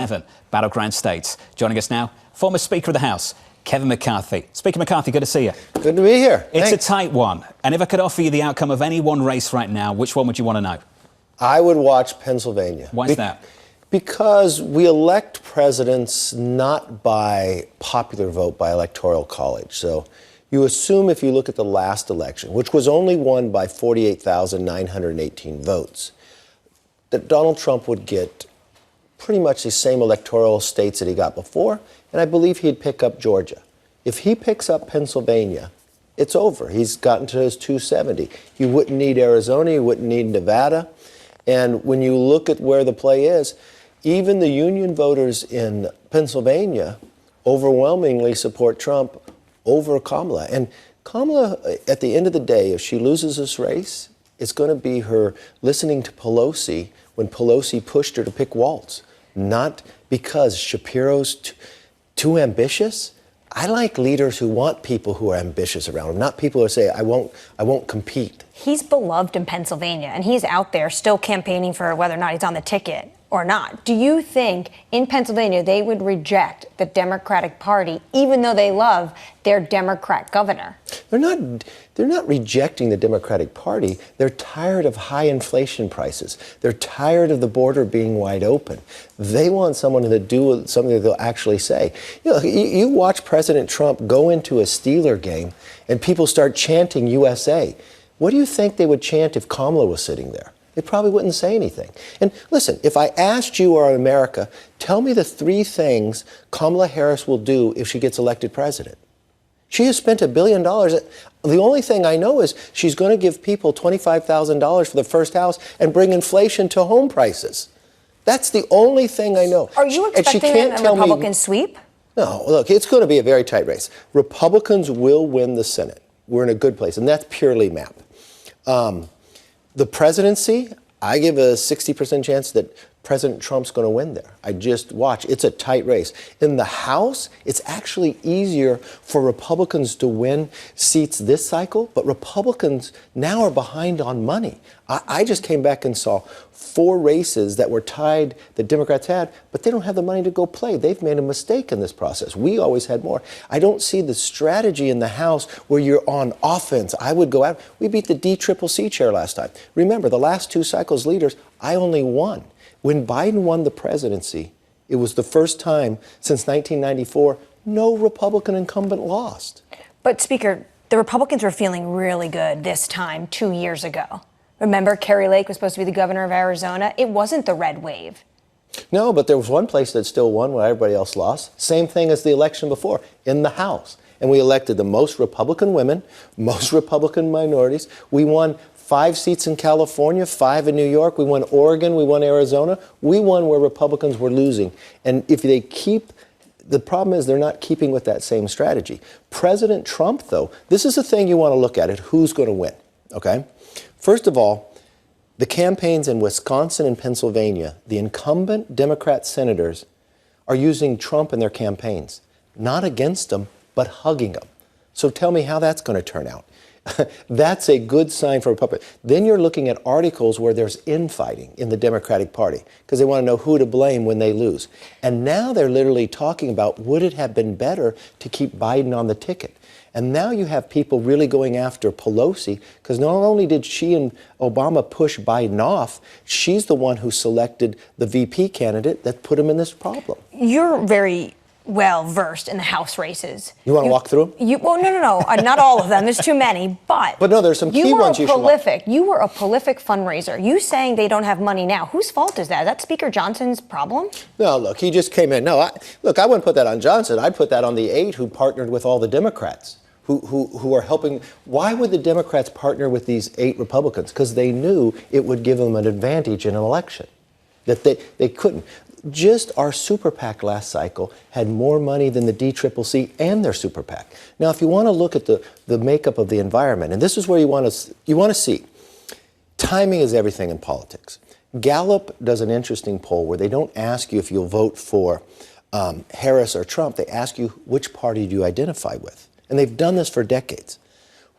7 battleground states. Joining us now, former Speaker of the House, Kevin McCarthy. Speaker McCarthy, good to see you. Good to be here. It's Thanks. a tight one. And if I could offer you the outcome of any one race right now, which one would you want to know? I would watch Pennsylvania. Why is that? Because we elect presidents not by popular vote, by electoral college. So you assume if you look at the last election, which was only won by 48,918 votes, that Donald Trump would get pretty much the same electoral states that he got before, and I believe he'd pick up Georgia. If he picks up Pennsylvania, it's over. He's gotten to his 270. He wouldn't need Arizona, he wouldn't need Nevada. And when you look at where the play is, even the union voters in Pennsylvania overwhelmingly support Trump over Kamala. And Kamala, at the end of the day, if she loses this race, it's going to be her listening to Pelosi when Pelosi pushed her to pick Waltz, not because Shapiro's too ambitious. I like leaders who want people who are ambitious around them, not people who say, I won't compete. He's beloved in Pennsylvania, and he's out there still campaigning for whether or not he's on the ticket or not. Do you think in Pennsylvania they would reject the Democratic Party, even though they love their Democrat governor? They're not rejecting the Democratic Party. They're tired of high inflation prices. They're tired of the border being wide open. They want someone to do something that they'll actually say. You know, you watch President Trump go into a Steeler game and people start chanting USA. What do you think they would chant if Kamala was sitting there? They probably wouldn't say anything. And listen, if I asked you or America, tell me the 3 things Kamala Harris will do if she gets elected president. She has spent $1 billion. The only thing I know is she's going to give people $25,000 for the first house and bring inflation to home prices. That's the only thing I know. Are you expecting a Republican sweep? No, look, it's going to be a very tight race. Republicans will win the Senate. We're in a good place, and that's purely map. The presidency, I give a 60% chance that President Trump's going to win there. I just watch. It's a tight race. In the House, it's actually easier for Republicans to win seats this cycle, but Republicans now are behind on money. I just came back and saw 4 races that were tied that Democrats had, but they don't have the money to go play. They've made a mistake in this process. We always had more. I don't see the strategy in the House where you're on offense. I would go out. We beat the DCCC chair last time. Remember, the last 2 cycles leaders, I only won. When Biden won the presidency, it was the first time since 1994 no Republican incumbent lost. But, Speaker, the Republicans were feeling really good this time 2 years ago. Remember, Kari Lake was supposed to be the governor of Arizona? It wasn't the red wave. No, but there was one place that still won while everybody else lost. Same thing as the election before, in the House. And we elected the most Republican women, most Republican minorities. We won 5 seats in California, 5 in New York. We won Oregon, we won Arizona. We won where Republicans were losing. And if they keep, the problem is they're not keeping with that same strategy. President Trump, though, this is the thing you want to look at, who's going to win, okay? First of all, the campaigns in Wisconsin and Pennsylvania, the incumbent Democrat senators are using Trump in their campaigns, not against him, but hugging him. So tell me how that's going to turn out. That's a good sign for Republicans. Then you're looking at articles where there's infighting in the Democratic Party because they want to know who to blame when they lose. And now they're literally talking about, would it have been better to keep Biden on the ticket? And now you have people really going after Pelosi because not only did she and Obama push Biden off, she's the one who selected the VP candidate that put him in this problem. You're very well versed in the House races. You want to walk through them? Well, no, not all of them. There's too many, but no, there's some key ones you should prolific. You were a prolific fundraiser. You saying they don't have money now? Whose fault is that? Is that Speaker Johnson's problem? No, look, he just came in. No, I wouldn't put that on Johnson. I'd put that on the 8 who partnered with all the Democrats. Who are helping. Why would the Democrats partner with these 8 Republicans? Because they knew it would give them an advantage in an election. That they couldn't. Just our super PAC last cycle had more money than the DCCC and their super PAC. Now, if you want to look at the makeup of the environment, and this is where you want to see, timing is everything in politics. Gallup does an interesting poll where they don't ask you if you'll vote for Harris or Trump. They ask you which party do you identify with. And they've done this for decades.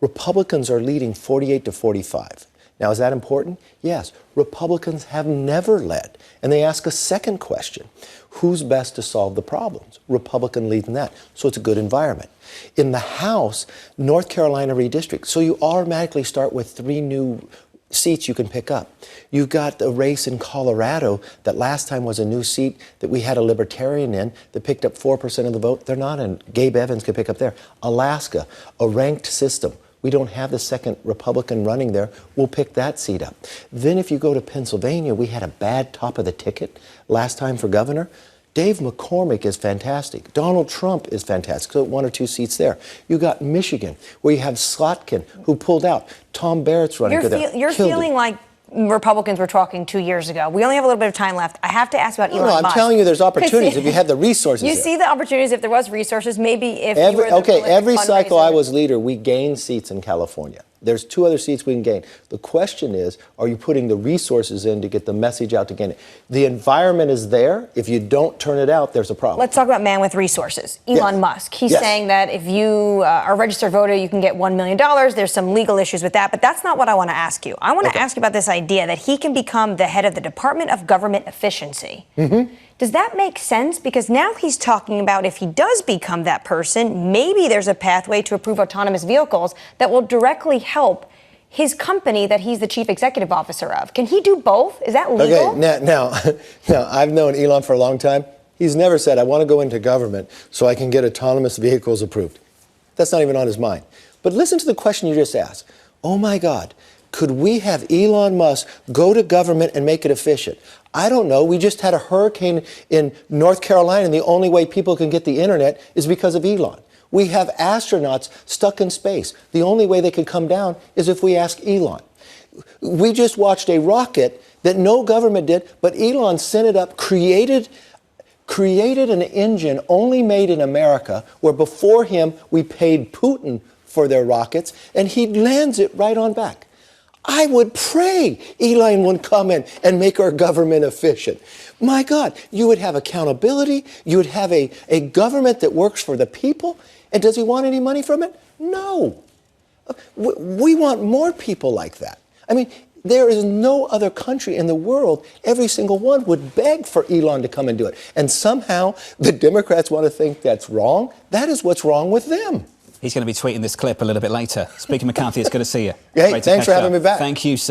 Republicans are leading 48 to 45. Now, is that important? Yes. Republicans have never led. And they ask a second question. Who's best to solve the problems? Republican leading that. So it's a good environment. In the House, North Carolina redistrict. So you automatically start with 3 new seats you can pick up. You've got the race in Colorado that last time was a new seat that we had a libertarian in that picked up 4% of the vote. They're not in. Gabe Evans could pick up there. Alaska, a ranked system. We don't have the second Republican running there. We'll pick that seat up. Then if you go to Pennsylvania, we had a bad top of the ticket last time for governor. Dave McCormick is fantastic. Donald Trump is fantastic. So 1 or 2 seats there. You got Michigan, where you have Slotkin, who pulled out. Tom Barrett's running there. You're feeling like Republicans were talking 2 years ago. We only have a little bit of time left. I have to ask about Elon Musk. I'm telling you, there's opportunities if you have the resources. You see the opportunities if there was resources. Maybe if you were every cycle I was leader, we gained seats in California. There's 2 other seats we can gain. The question is, are you putting the resources in to get the message out to gain it? The environment is there. If you don't turn it out, there's a problem. Let's talk about man with resources, Elon Musk. He's saying that if you are a registered voter, you can get $1 million. There's some legal issues with that, but that's not what I want to ask you. I want to ask you about this idea that he can become the head of the Department of Government Efficiency. Does that make sense? Because now he's talking about if he does become that person, maybe there's a pathway to approve autonomous vehicles that will directly help his company that he's the chief executive officer of. Can he do both? Is that legal? Okay, now, I've known Elon for a long time. He's never said, I want to go into government so I can get autonomous vehicles approved. That's not even on his mind. But listen to the question you just asked. Oh my God, could we have Elon Musk go to government and make it efficient? I don't know. We just had a hurricane in North Carolina, and the only way people can get the internet is because of Elon. We have astronauts stuck in space. The only way they could come down is if we ask Elon. We just watched a rocket that no government did, but Elon sent it up, created an engine only made in America, where before him we paid Putin for their rockets, and he lands it right on back. I would pray Elon would come in and make our government efficient. My God, you would have accountability. You would have a government that works for the people. And does he want any money from it? No. We want more people like that. I mean, there is no other country in the world, every single one would beg for Elon to come and do it. And somehow the Democrats want to think that's wrong. That is what's wrong with them. He's going to be tweeting this clip a little bit later. Speaker McCarthy, it's good to see you. Hey, thanks for having me back. Thank you, sir.